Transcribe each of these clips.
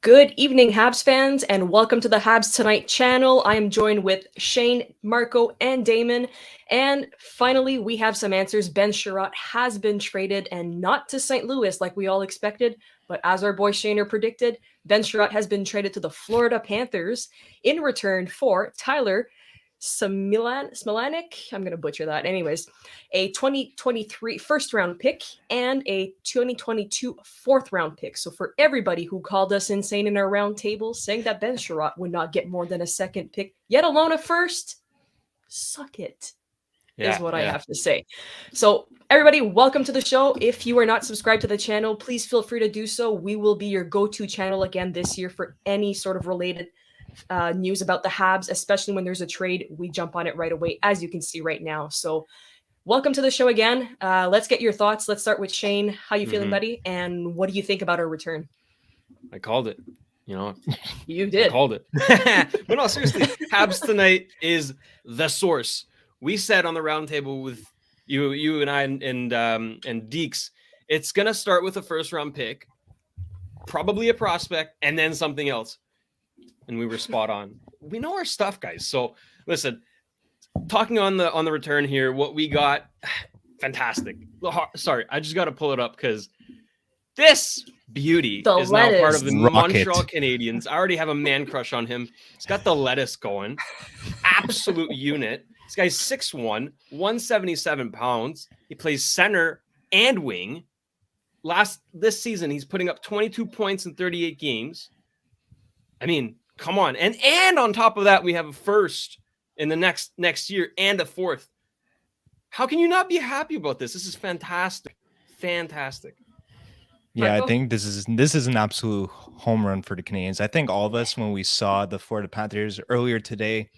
Good evening, Habs fans, and welcome to the Habs Tonight channel. I am joined with Shane, Marco, and Damon. And finally, we have some answers. Ben Chiarot has been traded, and not to St. Louis like we all expected, but as our boy Shaner predicted, Ben Chiarot has been traded to the Florida Panthers in return for Tyler Smilanic. I'm going to butcher that. Anyways, a 2023 first round pick and a 2022 fourth round pick. So for everybody who called us insane in our round table saying that Ben Chiarot would not get more than a second pick, yet alone a first, suck it. Is what I have to say. So everybody, welcome to the show. If you are not subscribed to the channel, please feel free to do so. We will be your go-to channel again this year for any sort of related news about the Habs, especially when there's a trade. We jump on it right away, as you can see right now. So welcome to the show again. Let's get your thoughts. Let's start with Shane. How you feeling, buddy? And what do you think about our return? I called it. You did. I called it. But no, seriously, Habs Tonight is the source. We said on the roundtable with you and I and Deeks, it's gonna start with a first round pick, probably a prospect, and then something else. And we were spot on. We know our stuff, guys. So listen, talking on the return here, what we got, fantastic. Sorry, I just got to pull it up because this beauty is now part of the Montreal Canadiens. I already have a man crush on him. He's got the lettuce going. Absolute unit. This guy's 6'1", 177 pounds. He plays center and wing. This season, he's putting up 22 points in 38 games. I mean, come on. And on top of that, we have a first in the next year and a fourth. How can you not be happy about this? This is fantastic. Fantastic. Yeah, Michael? I think this is an absolute home run for the Canadiens. I think all of us, when we saw the Florida Panthers earlier today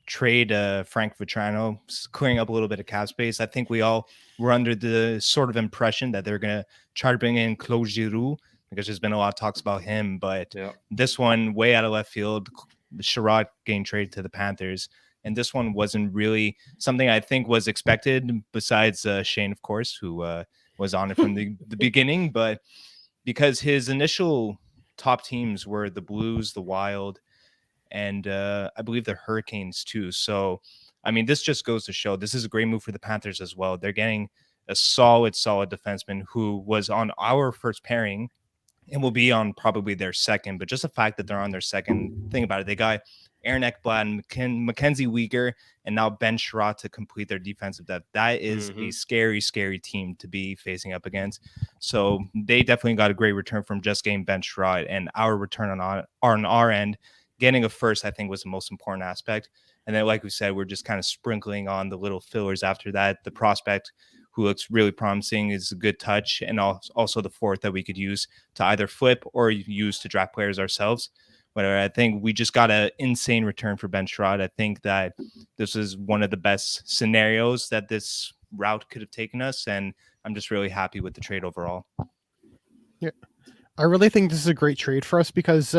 trade Frank Vatrano, clearing up a little bit of cap space, I think we all were under the sort of impression that they're going to try to bring in Claude Giroux, because there's been a lot of talks about him. But This one, way out of left field, Chiarot getting traded to the Panthers. And this one wasn't really something I think was expected, besides Shane, of course, who was on it from the beginning. But because his initial top teams were the Blues, the Wild, and I believe the Hurricanes too. So, I mean, this just goes to show this is a great move for the Panthers as well. They're getting a solid defenseman who was on our first pairing and will be on probably their second. But just the fact that they're on their second, think about it. They got Aaron Ekblad, Mackenzie Weegar, and now Ben Chiarot to complete their defensive depth. That is a scary, scary team to be facing up against. So they definitely got a great return from just getting Ben Chiarot, and our return on our end, getting a first, I think, was the most important aspect. And then, like we said, we're just kind of sprinkling on the little fillers after that. The prospect, who looks really promising, is a good touch, and also the fourth that we could use to either flip or use to draft players ourselves. But I think we just got an insane return for Ben Chiarot. I think that this is one of the best scenarios that this route could have taken us, and I'm just really happy with the trade overall. Yeah, I really think this is a great trade for us because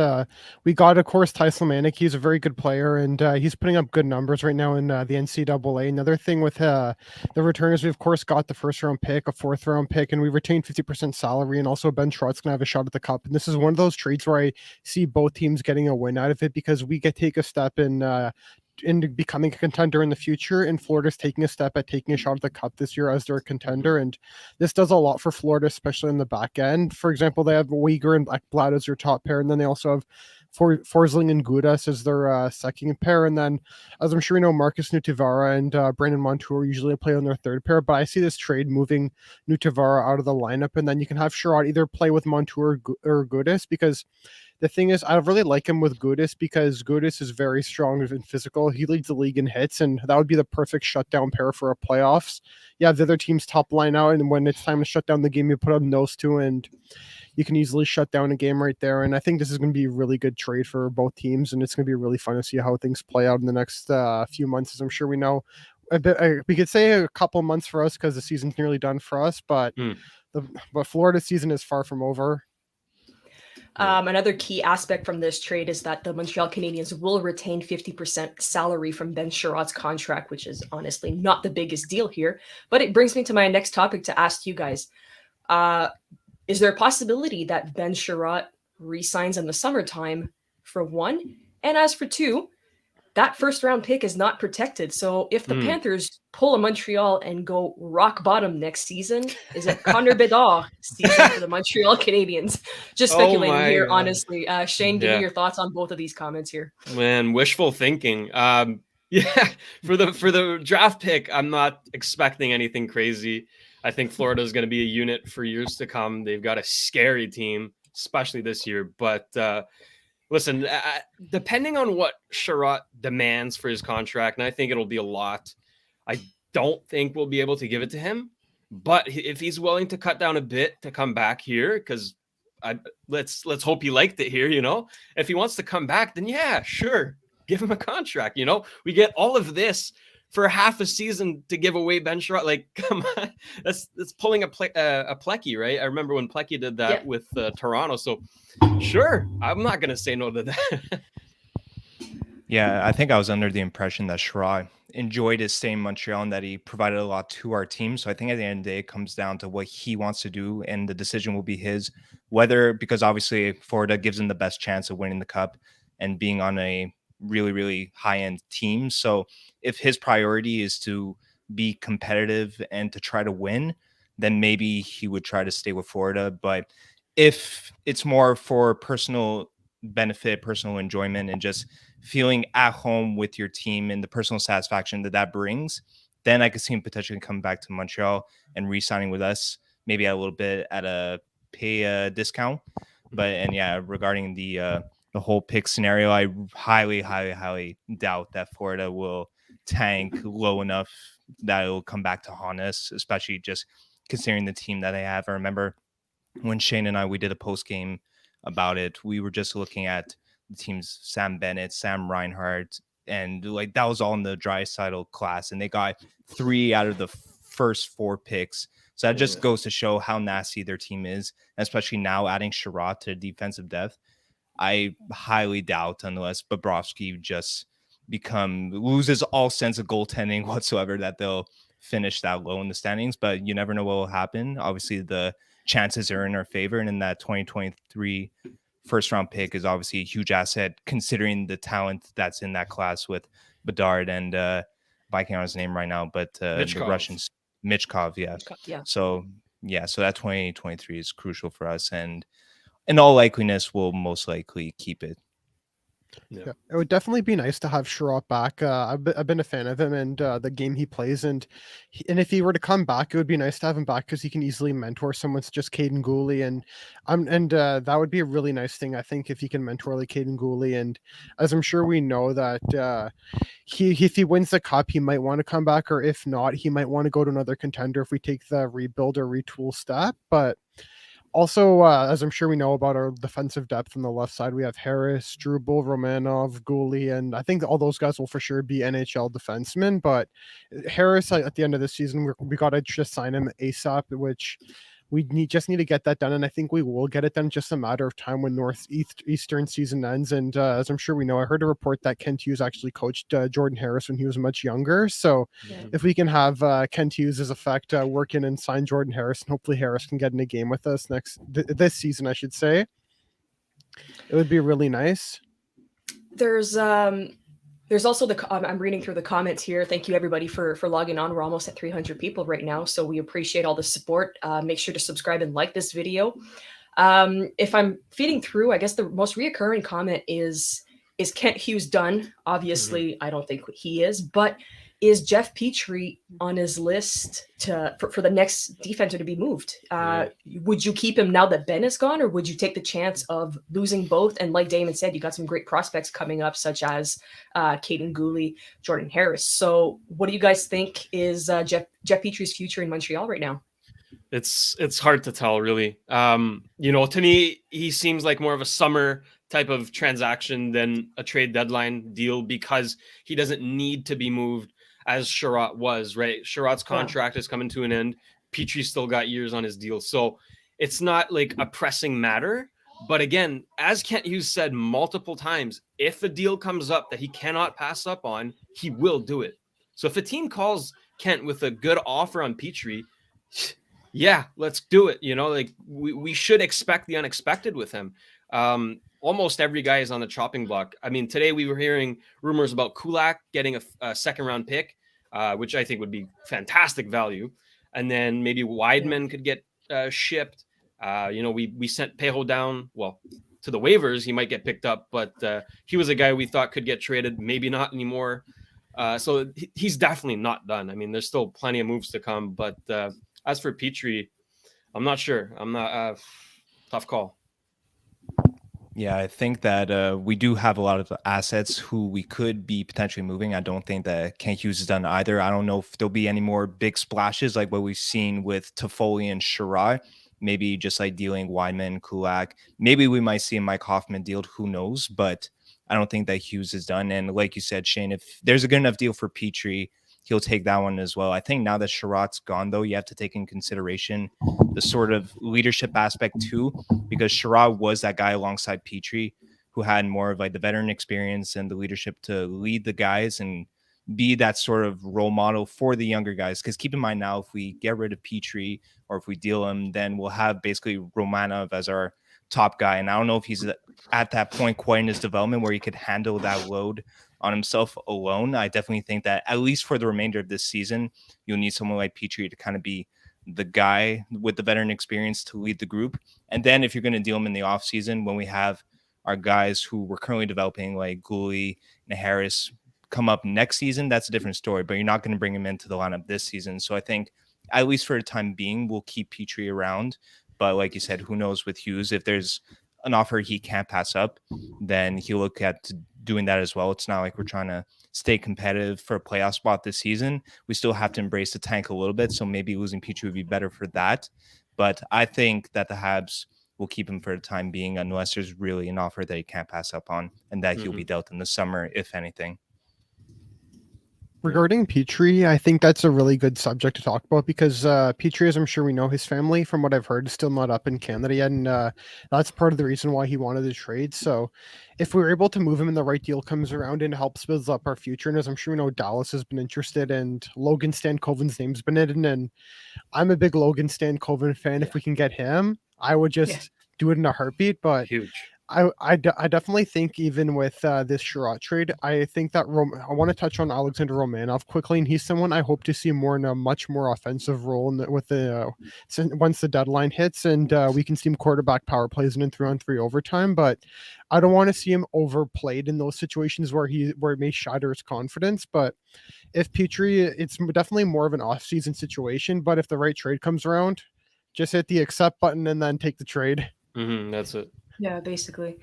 we got, of course, Tyler Smilanic. He's a very good player, and he's putting up good numbers right now in the NCAA. Another thing with the return is we, of course, got the first-round pick, a fourth-round pick, and we retained 50% salary, and also Ben Chiarot's going to have a shot at the Cup. And this is one of those trades where I see both teams getting a win out of it because we get to take a step in becoming a contender in the future, and Florida's taking a step at taking a shot at the Cup this year as their contender, and this does a lot for Florida, especially in the back end. For example, they have Weegar and Ekblad as their top pair, and then they also have Forsling and Gudas as their second pair, and then, as I'm sure you know, Marcus Nutavara and Brandon Montour usually play on their third pair, but I see this trade moving Nutavara out of the lineup, and then you can have Chiarot either play with Montour or Gudas, because the thing is, I really like him with Gudas because Gudas is very strong and physical. He leads the league in hits, and that would be the perfect shutdown pair for a playoffs. You have the other team's top line out, and when it's time to shut down the game, you put on those two, and you can easily shut down a game right there. And I think this is going to be a really good trade for both teams, and it's going to be really fun to see how things play out in the next few months, as I'm sure we know. We could say a couple months for us because the season's nearly done for us, but but Florida's season is far from over. Another key aspect from this trade is that the Montreal Canadiens will retain 50% salary from Ben Chiarot's contract, which is honestly not the biggest deal here. But it brings me to my next topic to ask you guys. Is there a possibility that Ben Chiarot re-signs in the summertime, for one. And as for two, that first round pick is not protected. So if the Panthers pull a Montreal and go rock bottom next season, is it Connor Bedard season for the Montreal Canadiens? Just speculating here, God. honestly. Shane, give me your thoughts on both of these comments here. Man, wishful thinking. Yeah, for the draft pick, I'm not expecting anything crazy. I think Florida is going to be a unit for years to come. They've got a scary team, especially this year. But listen, depending on what Chiarot demands for his contract, and I think it'll be a lot, I don't think we'll be able to give it to him. But if he's willing to cut down a bit to come back here, because let's hope he liked it here, if he wants to come back, then yeah, sure, give him a contract. We get all of this for half a season to give away Ben Chiarot. Like, come on, that's pulling a Plecky, right? I remember when Plecky did that with Toronto. So sure, I'm not going to say no to that. Yeah, I think I was under the impression that Chiarot enjoyed his stay in Montreal and that he provided a lot to our team. So I think at the end of the day, it comes down to what he wants to do, and the decision will be his. Whether, because obviously Florida gives him the best chance of winning the cup and being on a really, really high-end team. So if his priority is to be competitive and to try to win, then maybe he would try to stay with Florida. But if it's more for personal benefit, personal enjoyment, and just feeling at home with your team and the personal satisfaction that brings, then I could see him potentially come back to Montreal and re-signing with us, maybe a little bit at a pay discount. But regarding the whole pick scenario, I highly, highly, highly doubt that Florida will tank low enough that it will come back to haunt us, especially just considering the team that they have. I remember when Shane and we did a post game about it, we were just looking at the teams, Sam Bennett, Sam Reinhart, and like that was all in the Draisaitl class, and they got 3 out of the first 4 picks. So that just goes to show how nasty their team is, and especially now adding Chiarot to defensive depth. I highly doubt, unless Bobrovsky just loses all sense of goaltending whatsoever, that they'll finish that low in the standings. But you never know what will happen. Obviously, the chances are in our favor, and in that 2023 first round pick is obviously a huge asset considering the talent that's in that class with Bedard and blanking on his name right now, but the Russians, Michkov, So that 2023 is crucial for us, and in all likeliness we'll most likely keep it. Yeah, it would definitely be nice to have Chiarot back. I've been a fan of him and the game he plays, and if he were to come back, it would be nice to have him back because he can easily mentor someone such as Caden Gooley, and that would be a really nice thing, I think, if he can mentor like Caden Gooley. And as I'm sure we know that if he wins the cup, he might want to come back, or if not, he might want to go to another contender if we take the rebuild or retool step. But also, as I'm sure we know about our defensive depth on the left side, we have Harris, Struble, Romanov, Gooley, and I think all those guys will for sure be NHL defensemen. But Harris, at the end of the season, we got to just sign him ASAP, which we just need to get that done, and I think we will get it done. Just a matter of time when Northeastern season ends. And as I'm sure we know, I heard a report that Kent Hughes actually coached Jordan Harris when he was much younger. So if we can have Kent Hughes' effect work in and sign Jordan Harris, and hopefully Harris can get in a game with us this season, I should say, it would be really nice. There's also I'm reading through the comments here. Thank you everybody for logging on. We're almost at 300 people right now, so we appreciate all the support. Make sure to subscribe and like this video. If I'm feeding through, I guess the most reoccurring comment is Kent Hughes done? Obviously, I don't think he is, but is Jeff Petrie on his list for the next defender to be moved? Would you keep him now that Ben is gone, or would you take the chance of losing both? And like Damon said, you got some great prospects coming up, such as Caden Gooley, Jordan Harris. So what do you guys think is Jeff Petrie's future in Montreal right now? It's hard to tell, really. To me, he seems like more of a summer type of transaction than a trade deadline deal, because he doesn't need to be moved as Chiarot was, right? Chiarot's contract is coming to an end. Petrie still got years on his deal. So it's not like a pressing matter. But again, as Kent Hughes said multiple times, if a deal comes up that he cannot pass up on, he will do it. So if a team calls Kent with a good offer on Petrie, yeah, let's do it. We should expect the unexpected with him. almost every guy is on the chopping block. I mean, today we were hearing rumors about Kulak getting a second round pick, which I think would be fantastic value. And then maybe Weidman could get shipped. We sent Pejo down, to the waivers. He might get picked up, but he was a guy we thought could get traded. Maybe not anymore. So he's definitely not done. I mean, there's still plenty of moves to come. But as for Petrie, I'm not sure. I'm not tough call. Yeah, I think that we do have a lot of assets who we could be potentially moving. I don't think that Kent Hughes is done either. I don't know if there'll be any more big splashes like what we've seen with Toffoli and Chiarot. Maybe just like dealing Weidman, Kulak. Maybe we might see Mike Hoffman deal. Who knows? But I don't think that Hughes is done. And like you said, Shane, if there's a good enough deal for Petrie, he'll take that one as well. I think now that Chiarot's gone, though, you have to take in consideration the sort of leadership aspect too, because Chiarot was that guy alongside Petrie who had more of like the veteran experience and the leadership to lead the guys and be that sort of role model for the younger guys. Because keep in mind now, if we get rid of Petrie or if we deal him, then we'll have basically Romanov as our top guy. And I don't know if he's at that point quite in his development where he could handle that load on himself alone. I definitely think that at least for the remainder of this season, you'll need someone like Petrie to kind of be the guy with the veteran experience to lead the group. And then if you're going to deal him in the offseason, when we have our guys who we're currently developing like Gooley and Harris come up next season, that's a different story, but you're not going to bring him into the lineup this season. So I think at least for the time being, we'll keep Petrie around. But like you said, who knows with Hughes, if there's an offer he can't pass up, then he'll look at doing that as well. It's not like we're trying to stay competitive for a playoff spot this season. We still have to embrace the tank a little bit. So maybe losing Petrie would be better for that. But I think that the Habs will keep him for the time being unless there's really an offer that he can't pass up on and that he'll be dealt in the summer, if anything. Regarding Petrie, I think that's a really good subject to talk about because Petrie, as I'm sure we know, his family, from what I've heard, is still not up in Canada yet, and that's part of the reason why he wanted to trade. So if we were able to move him and the right deal comes around and helps build up our future, and as I'm sure we know, Dallas has been interested, and Logan Stankoven's name's been in, and I'm a big Logan Stankoven fan. Yeah. If we can get him, I would just do it in a heartbeat, but Huge. I definitely think even with this Chiarot trade, I think that I want to touch on Alexander Romanov quickly, and he's someone I hope to see more in a much more offensive role once the deadline hits, and we can see him quarterback power plays and in 3-on-3 overtime. But I don't want to see him overplayed in those situations where it may shatter his confidence. But if Petrie, it's definitely more of an off-season situation. But if the right trade comes around, just hit the accept button and then take the trade. That's it. Yeah, basically.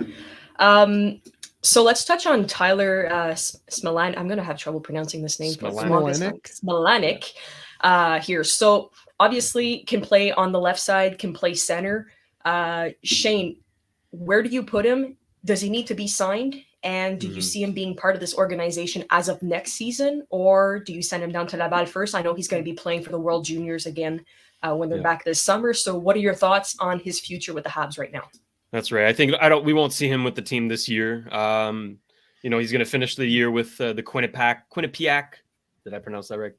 So let's touch on Tyler Smilanic. I'm going to have trouble pronouncing this name. Smilanic here. So obviously can play on the left side, can play center. Shane, where do you put him? Does he need to be signed? And do you see him being part of this organization as of next season? Or do you send him down to Laval first? I know he's going to be playing for the World Juniors again when they're back this summer. So what are your thoughts on his future with the Habs right now? That's right. I think we won't see him with the team this year. He's going to finish the year with the Quinnipiac. Did I pronounce that right?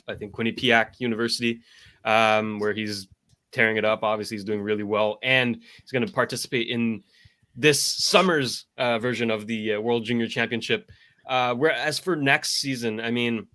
I think Quinnipiac University, where he's tearing it up. Obviously, he's doing really well, and he's going to participate in this summer's version of the World Junior Championship. Whereas for next season, I mean,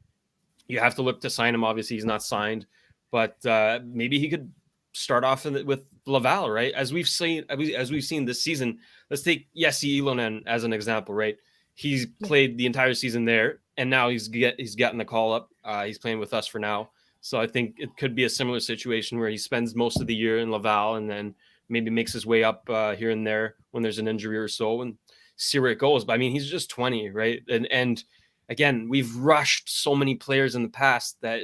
you have to look to sign him. Obviously, he's not signed, but maybe he could start off with Laval, right? As we've seen this season, let's take Jesse Ilonen as an example, right? He's played the entire season there, and now he's gotten the call up. He's playing with us for now, so I think it could be a similar situation where he spends most of the year in Laval and then maybe makes his way up here and there when there's an injury or so, and see where it goes. But I mean, he's just 20, right? And again, we've rushed so many players in the past that.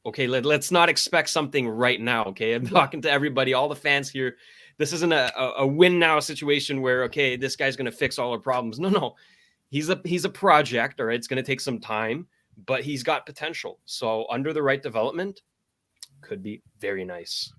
Okay, let's not expect something right now, okay? I'm talking to everybody, all the fans here. This isn't a win now situation where, okay, this guy's going to fix all our problems. No. He's a project, all right? It's going to take some time, but he's got potential. So under the right development, could be very nice.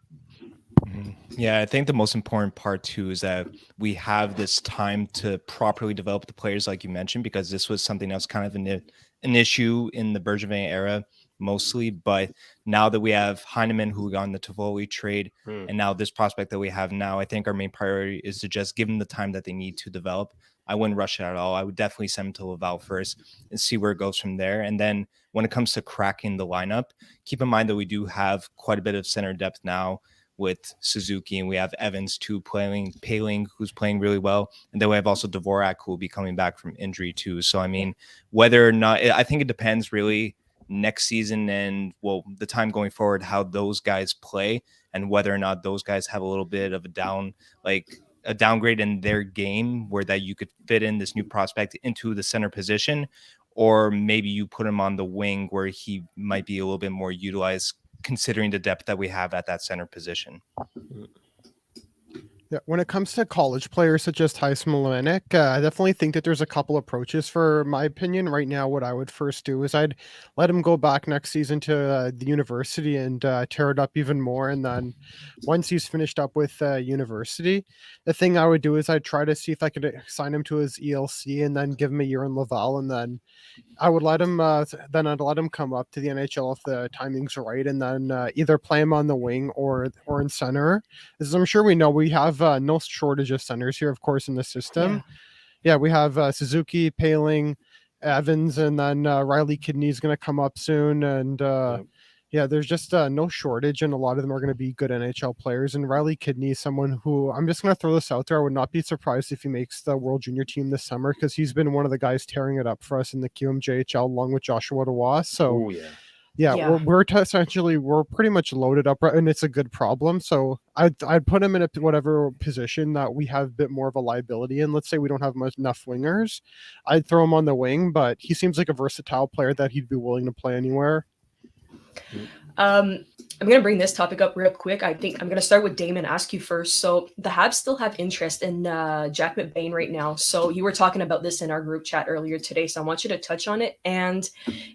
Yeah, I think the most important part too is that we have this time to properly develop the players, like you mentioned, because this was something that was kind of an issue in the Bergevin era mostly. But now that we have Heineman, who we got in the Tivoli trade, and now this prospect that we have now, I think our main priority is to just give them the time that they need to develop. I wouldn't rush it at all. I would definitely send him to Laval first and see where it goes from there. And then when it comes to cracking the lineup, keep in mind that we do have quite a bit of center depth now with Suzuki, and we have Evans too playing, Paling, who's playing really well, and then we have also Dvorak, who will be coming back from injury too. So I mean, whether or not, I think it depends really next season and the time going forward how those guys play and whether or not those guys have a little bit of a downgrade in their game where that you could fit in this new prospect into the center position, or maybe you put him on the wing where he might be a little bit more utilized considering the depth that we have at that center position. Yeah, when it comes to college players such as Tyler Smilanic, I definitely think that there's a couple approaches for my opinion. Right now, what I would first do is I'd let him go back next season to the university and tear it up even more. And then once he's finished up with university, the thing I would do is I'd try to see if I could sign him to his ELC and then give him a year in Laval, and then I would let him. Then I'd let him come up to the NHL if the timing's right, and then either play him on the wing or in center. As I'm sure we know, we have no shortage of centers here, of course, in the system. Yeah, we have Suzuki, Paling, Evans, and then Riley Kidney's going to come up soon, and yeah, there's just no shortage, and a lot of them are going to be good NHL players. And Riley Kidney is someone who, I'm just going to throw this out there, I would not be surprised if he makes the World Junior team this summer, because he's been one of the guys tearing it up for us in the QMJHL along with Joshua Roy. So we're essentially we're pretty much loaded up, and it's a good problem. So I'd put him in whatever position that we have a bit more of a liability in. Let's say we don't have enough wingers, I'd throw him on the wing, but he seems like a versatile player that he'd be willing to play anywhere. I'm going to bring this topic up real quick. I think I'm going to start with Damon, ask you first. So the Habs still have interest in Jack McBain right now. So you were talking about this in our group chat earlier today. So I want you to touch on it. And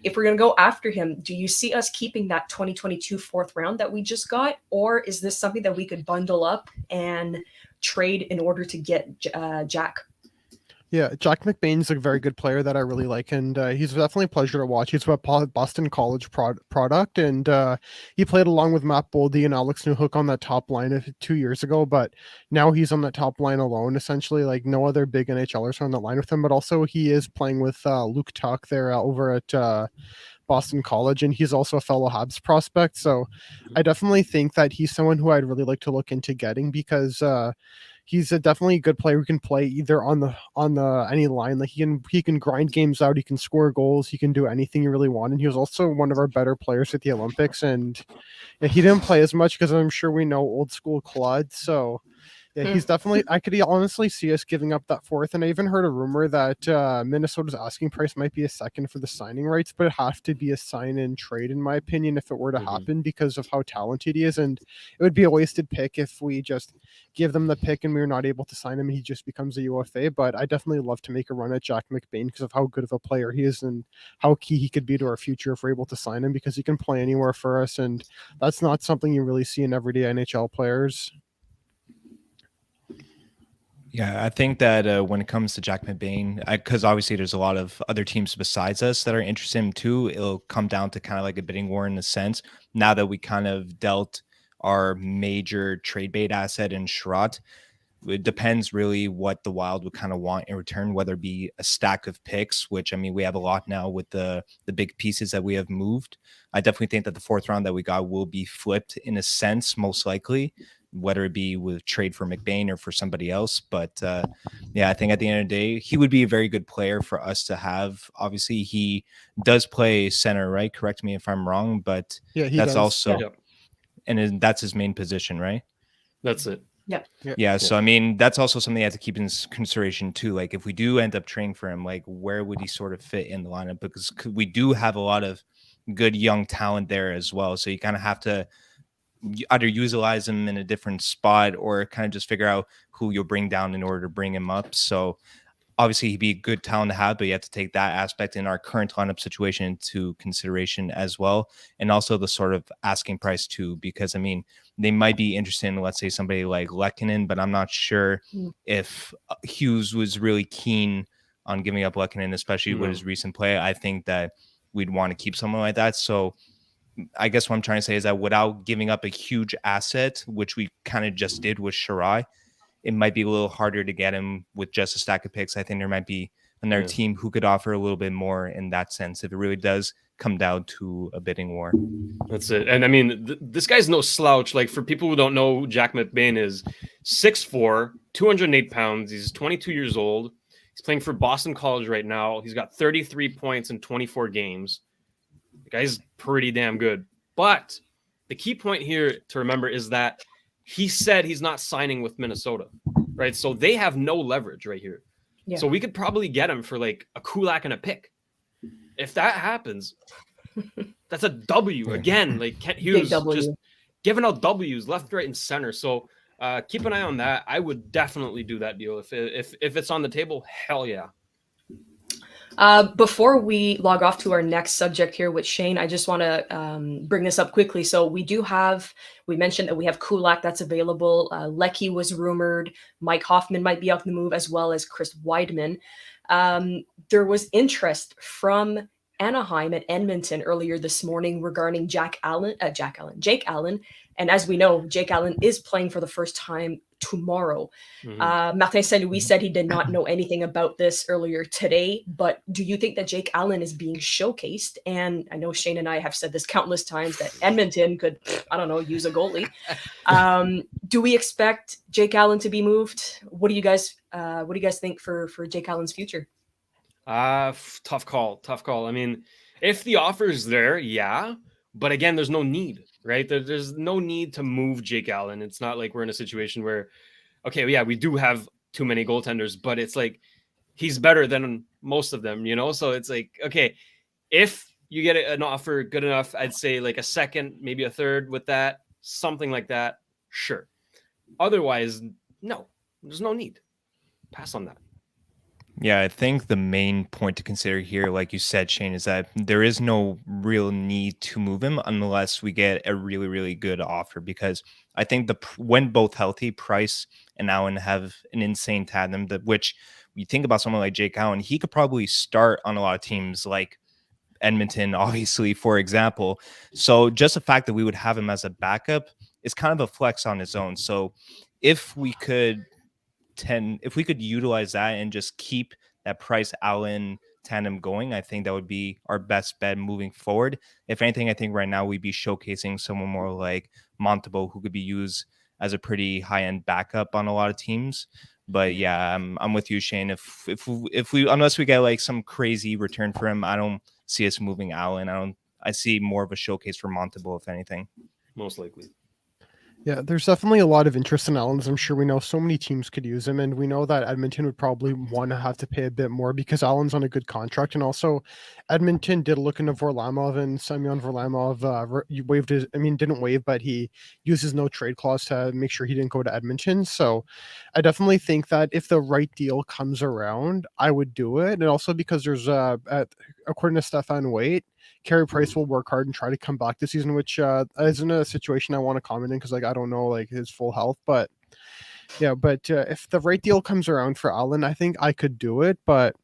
if we're going to go after him, do you see us keeping that 2022 fourth round that we just got? Or is this something that we could bundle up and trade in order to get Jack? Yeah, Jack McBain's a very good player that I really like, and he's definitely a pleasure to watch. He's a Boston College product, and he played along with Matt Boldy and Alex Newhook on that top line 2 years ago, but now he's on that top line alone, essentially. Like, no other big NHLers are on that line with him, but also he is playing with Luke Tuck there over at Boston College, and he's also a fellow Habs prospect, so I definitely think that he's someone who I'd really like to look into getting, because he's definitely a good player who can play either on the any line. Like, he can grind games out, he can score goals, he can do anything you really want. And he was also one of our better players at the Olympics. And he didn't play as much because I'm sure we know old school Claude. So yeah, he's definitely, I could honestly see us giving up that fourth. And I even heard a rumor that Minnesota's asking price might be a second for the signing rights, but it have to be a sign and trade, in my opinion, if it were to happen, because of how talented he is. And it would be a wasted pick if we just give them the pick and we were not able to sign him and he just becomes a UFA. But I definitely love to make a run at Jack McBain because of how good of a player he is and how key he could be to our future if we're able to sign him, because he can play anywhere for us. And that's not something you really see in everyday NHL players. Yeah, I think that when it comes to Jack McBain, because obviously there's a lot of other teams besides us that are interested in him too, it'll come down to kind of like a bidding war in a sense. Now that we kind of dealt our major trade bait asset in Chiarot, it depends really what the Wild would kind of want in return, whether it be a stack of picks, which, I mean, we have a lot now with the big pieces that we have moved. I definitely think that the fourth round that we got will be flipped in a sense, most likely, whether it be with trade for McBain or for somebody else. But yeah, I think at the end of the day, he would be a very good player for us to have. Obviously, he does play center, right? Correct me if I'm wrong, but yeah, that's does. also, Yep. And that's his main position, right? That's it. Yeah. So, I mean, that's also something you have to keep in consideration too. Like, if we do end up trading for him, like, where would he sort of fit in the lineup? Because we do have a lot of good young talent there as well. So you kind of have to either utilize him in a different spot or kind of just figure out who you'll bring down in order to bring him up. So obviously he'd be a good talent to have, but you have to take that aspect in our current lineup situation into consideration as well. And also the sort of asking price too, because I mean, they might be interested in, let's say, somebody like Lehkonen, but I'm not sure if Hughes was really keen on giving up Lehkonen, especially with his recent play. I think that we'd want to keep someone like that. So I guess what I'm trying to say is that without giving up a huge asset, which we kind of just did with Chiarot, it might be a little harder to get him with just a stack of picks. I think there might be another team who could offer a little bit more in that sense if it really does come down to a bidding war. That's it. And I mean, this guy's no slouch. Like, for people who don't know, Jack McBain is 6'4", 208 pounds. He's 22 years old. He's playing for Boston College right now. He's got 33 points in 24 games. The guy's pretty damn good. But the key point here to remember is that he said he's not signing with Minnesota, right? So they have no leverage right here. Yeah. So we could probably get him for like a Kulak and a pick. If that happens, that's a W again. Like Kent Hughes just giving out W's left, right, and center. So keep an eye on that. I would definitely do that deal if it's on the table. Hell yeah. Before we log off to our next subject here with Shane, I just want to bring this up quickly. So we mentioned that we have Kulak that's available. Lecky was rumored. Mike Hoffman might be up the move, as well as Chris Weidman. There was interest from Anaheim and Edmonton earlier this morning regarding Jake Allen. And as we know, Jake Allen is playing for the first time tomorrow. Martin Saint-Louis said he did not know anything about this earlier today, but do you think that Jake Allen is being showcased? And I know Shane and I have said this countless times that Edmonton could, I don't know, use a goalie. Do we expect Jake Allen to be moved? What do you guys think for Jake Allen's future? Tough call. I mean, if the offer is there, yeah, but again, there's no need. Right? There's no need to move Jake Allen. It's not like we're in a situation where, okay, yeah, we do have too many goaltenders, but it's like he's better than most of them, you know? So it's like, okay, if you get an offer good enough, I'd say like a second, maybe a third with that, something like that, sure. Otherwise, no, there's no need. Pass on that. Yeah, I think the main point to consider here, like you said, Shane, is that there is no real need to move him unless we get a really, really good offer. Because I think when both healthy, Price and Allen have an insane tandem. Which you think about someone like Jake Allen, he could probably start on a lot of teams like Edmonton, obviously, for example. So just the fact that we would have him as a backup is kind of a flex on his own. So if we could utilize that and just keep that Price Allen tandem going, I think that would be our best bet moving forward. If anything, I think right now we'd be showcasing someone more like Montembeault, who could be used as a pretty high-end backup on a lot of teams. But yeah, I'm with you, Shane. If we unless we get like some crazy return for him, I don't see us moving Allen. I see more of a showcase for Montembeault, if anything. Most likely. Yeah, there's definitely a lot of interest in Allen, as I'm sure we know so many teams could use him, and we know that Edmonton would probably want to have to pay a bit more because Allen's on a good contract, and also Edmonton did look into Varlamov, and Semyon Varlamov didn't waive, but he used his no trade clause to make sure he didn't go to Edmonton. So I definitely think that if the right deal comes around, I would do it, and also because there's according to Stefan Waite, Carey Price will work hard and try to come back this season, which isn't a situation I want to comment in because I don't know his full health. But yeah, if the right deal comes around for Allen, I think I could do it. But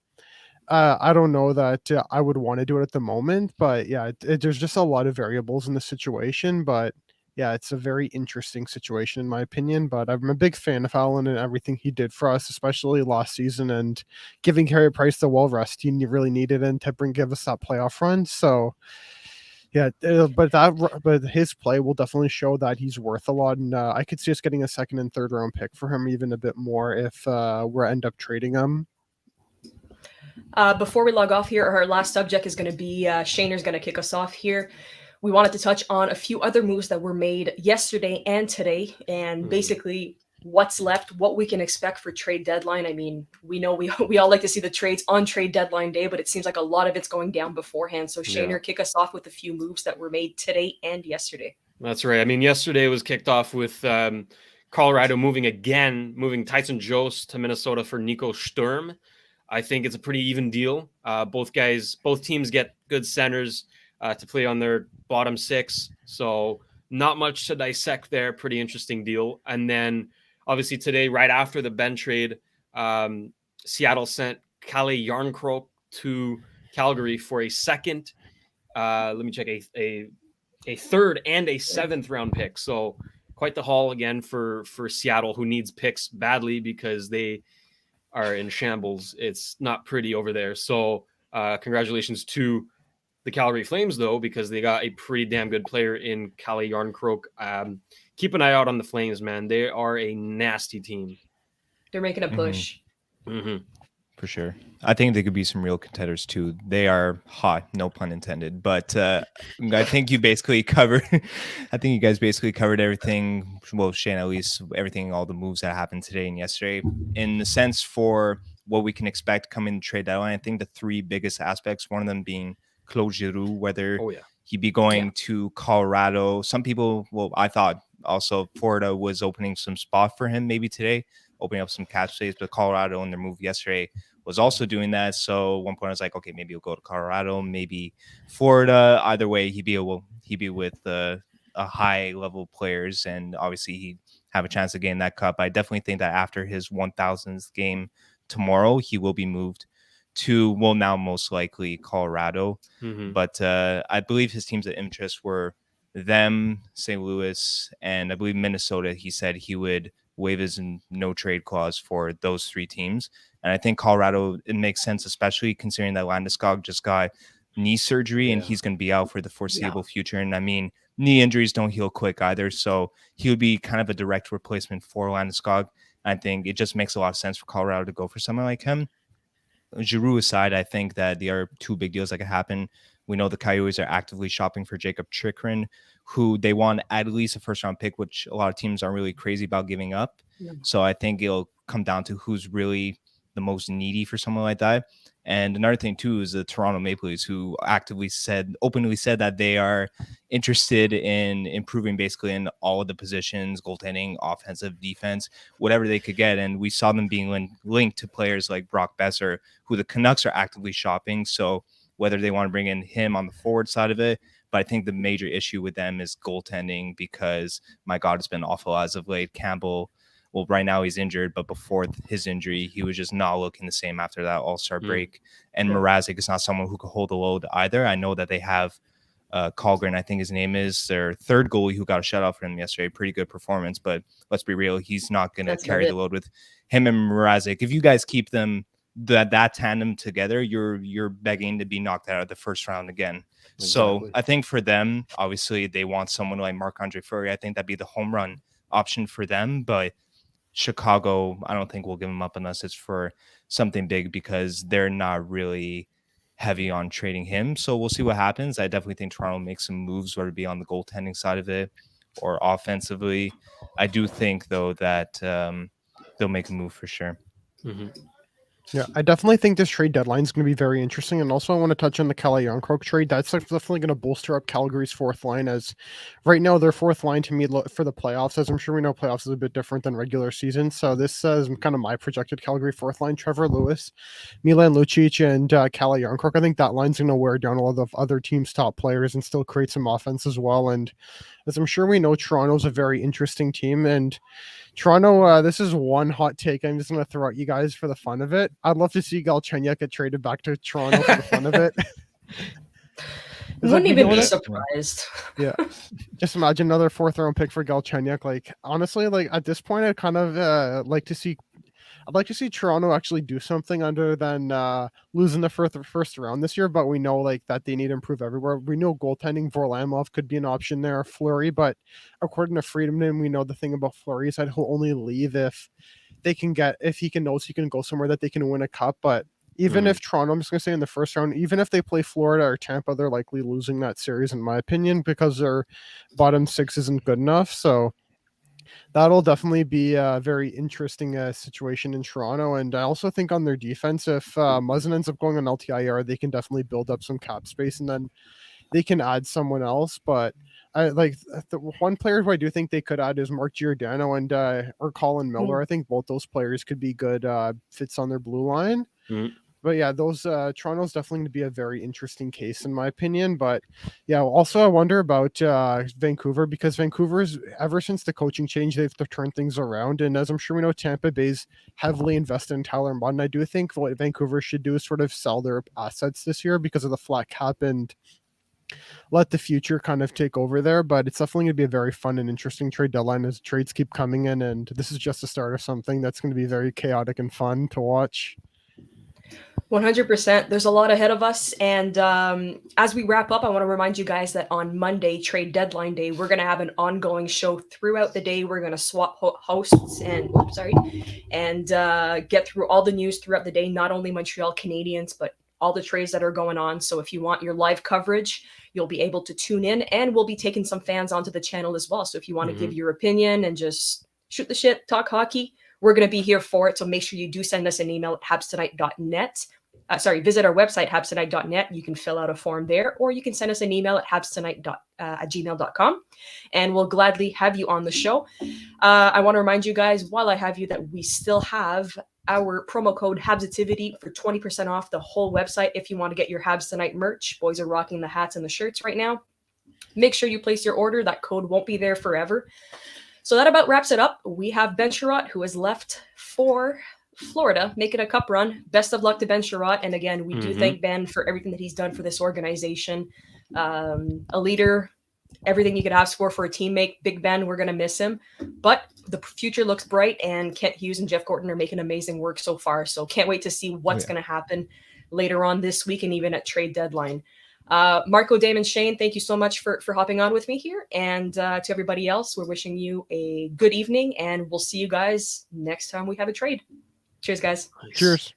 I don't know that I would want to do it at the moment. But yeah, there's just a lot of variables in the situation. But yeah, it's a very interesting situation in my opinion. But I'm a big fan of Allen and everything he did for us, especially last season, and giving Carey Price the rest he really needed and to give us that playoff run. So yeah, but his play will definitely show that he's worth a lot, and I could see us getting a second and third round pick for him, even a bit more if we end up trading him. Before we log off here, our last subject is going to be Shaner's going to kick us off here. We wanted to touch on a few other moves that were made yesterday and today, and basically what's left, what we can expect for trade deadline. I mean, we know we all like to see the trades on trade deadline day, but it seems like a lot of it's going down beforehand. So Shaner, kick us off with a few moves that were made today and yesterday. That's right. I mean, yesterday was kicked off with Colorado moving Tyson Jost to Minnesota for Nico Sturm. I think it's a pretty even deal. Both teams get good centers to play on their bottom six. So not much to dissect there. Pretty interesting deal. And then obviously today, right after the Ben trade, Seattle sent Kalle Järnkrok to Calgary for a second. Let me check a third and a seventh round pick. So quite the haul again for Seattle, who needs picks badly because they are in shambles. It's not pretty over there. So congratulations to the Calgary Flames, though, because they got a pretty damn good player in Kalle Järnkrok. Keep an eye out on the Flames, man. They are a nasty team. They're making a push. Mm-hmm. For sure. I think they could be some real contenders too. They are hot, no pun intended. But I think you basically covered. I think you guys basically covered everything. Well, Shane, at least everything, all the moves that happened today and yesterday. In the sense for what we can expect coming to trade deadline, I think the three biggest aspects. One of them being Claude Giroux, whether he'd be going to Colorado. Some people, well, I thought also Florida was opening some spot for him maybe today, opening up some cap space, but Colorado in their move yesterday was also doing that. So at one point I was like, okay, maybe he'll go to Colorado, maybe Florida. Either way, he'd be with a high level players, and obviously he'd have a chance to gain that cup. I definitely think that after his 1000th game tomorrow, he will be moved to, well, now most likely Colorado. Mm-hmm. But I believe his teams of interest were them, St. Louis, and I believe Minnesota. He said he would waive his no trade clause for those three teams. And I think Colorado, it makes sense, especially considering that Landeskog just got knee surgery and he's going to be out for the foreseeable future. And I mean, knee injuries don't heal quick either. So he would be kind of a direct replacement for Landeskog. I think it just makes a lot of sense for Colorado to go for someone like him. Giroux aside, I think that there are two big deals that could happen. We know the Coyotes are actively shopping for Jacob Chikrin, who they want at least a first-round pick, which a lot of teams aren't really crazy about giving up. Yeah. So I think it'll come down to who's really the most needy for someone like that. And another thing, too, is the Toronto Maple Leafs, who openly said that they are interested in improving basically in all of the positions, goaltending, offensive, defense, whatever they could get. And we saw them being linked to players like Brock Besser, who the Canucks are actively shopping. So whether they want to bring in him on the forward side of it, but I think the major issue with them is goaltending because, my God, it's been awful as of late. Campbell, well, right now he's injured, but before his injury, he was just not looking the same after that All-Star break. And Mrazek is not someone who could hold the load either. I know that they have Colgren, I think his name is, their third goalie who got a shutout for him yesterday. Pretty good performance, but let's be real, he's not going to carry the load with him and Mrazek. If you guys keep them that tandem together, you're begging to be knocked out of the first round again. Exactly. So I think for them, obviously they want someone like Marc-Andre Fleury. I think that'd be the home run option for them, but Chicago, I don't think we'll give them up unless it's for something big because they're not really heavy on trading him. So we'll see what happens. I definitely think Toronto makes some moves, whether it be on the goaltending side of it or offensively. I do think, though, that they'll make a move for sure. Mm-hmm. Yeah, I definitely think this trade deadline is going to be very interesting. And also I want to touch on the Kalle Järnkrok trade. That's definitely going to bolster up Calgary's fourth line, as right now their fourth line to me for the playoffs, as I'm sure we know playoffs is a bit different than regular season. So this is kind of my projected Calgary fourth line: Trevor Lewis, Milan Lucic, and Kalle Järnkrok. I think that line's going to wear down a lot of other teams' top players and still create some offense as well. And as I'm sure we know, Toronto's a very interesting team. And Toronto, this is one hot take I'm just going to throw at you guys for the fun of it. I'd love to see Galchenyuk get traded back to Toronto for the fun of it. Wouldn't even be surprised. Yeah. Just imagine another fourth round pick for Galchenyuk. Like, honestly, like at this point, I'd kind of like to see Toronto actually do something other than losing the first round this year, but we know like that they need to improve everywhere. We know goaltending, Varlamov could be an option there, Fleury, but according to Friedman, we know the thing about Fleury is that he'll only leave if he can go somewhere that they can win a cup. But even if Toronto, I'm just going to say in the first round, even if they play Florida or Tampa, they're likely losing that series, in my opinion, because their bottom six isn't good enough. So that'll definitely be a very interesting situation in Toronto. And I also think on their defense, if Muzzin ends up going on LTIR, they can definitely build up some cap space and then they can add someone else. But I like the one player who I do think they could add is Mark Giordano or Colin Miller. I think both those players could be good fits on their blue line. But yeah, those Toronto's definitely going to be a very interesting case in my opinion. But yeah, also I wonder about Vancouver, because Vancouver's, ever since the coaching change, they've turned things around. And as I'm sure we know, Tampa Bay's heavily invested in Tyler Mudd. And I do think what Vancouver should do is sort of sell their assets this year because of the flat cap and let the future kind of take over there. But it's definitely going to be a very fun and interesting trade deadline as trades keep coming in. And this is just the start of something that's going to be very chaotic and fun to watch. 100%. There's a lot ahead of us. And as we wrap up, I want to remind you guys that on Monday, trade deadline day, we're going to have an ongoing show throughout the day. We're going to swap hosts and get through all the news throughout the day, not only Montreal Canadiens, but all the trades that are going on. So if you want your live coverage, you'll be able to tune in, and we'll be taking some fans onto the channel as well. So if you want to give your opinion and just shoot the shit, talk hockey, we're going to be here for it. So make sure you do send us an email at habstonight.net. Visit our website, habstonight.net. You can fill out a form there, or you can send us an email at habstonight@gmail.com, and we'll gladly have you on the show. I want to remind you guys, while I have you, that we still have our promo code Habsitivity for 20% off the whole website. If you want to get your Habs Tonight merch, boys are rocking the hats and the shirts right now. Make sure you place your order. That code won't be there forever. So that about wraps it up. We have Ben Chiarot, who has left for Florida, making a cup run. Best of luck to Ben Chiarot. And again, we do thank Ben for everything that he's done for this organization. A leader, everything you could ask for a teammate. Big Ben, we're going to miss him. But the future looks bright, and Kent Hughes and Jeff Gorton are making amazing work so far. So can't wait to see what's going to happen later on this week and even at trade deadline. Marco, Damon, Shane, thank you so much for hopping on with me here. And to everybody else, we're wishing you a good evening, and we'll see you guys next time we have a trade. Cheers, guys. Cheers.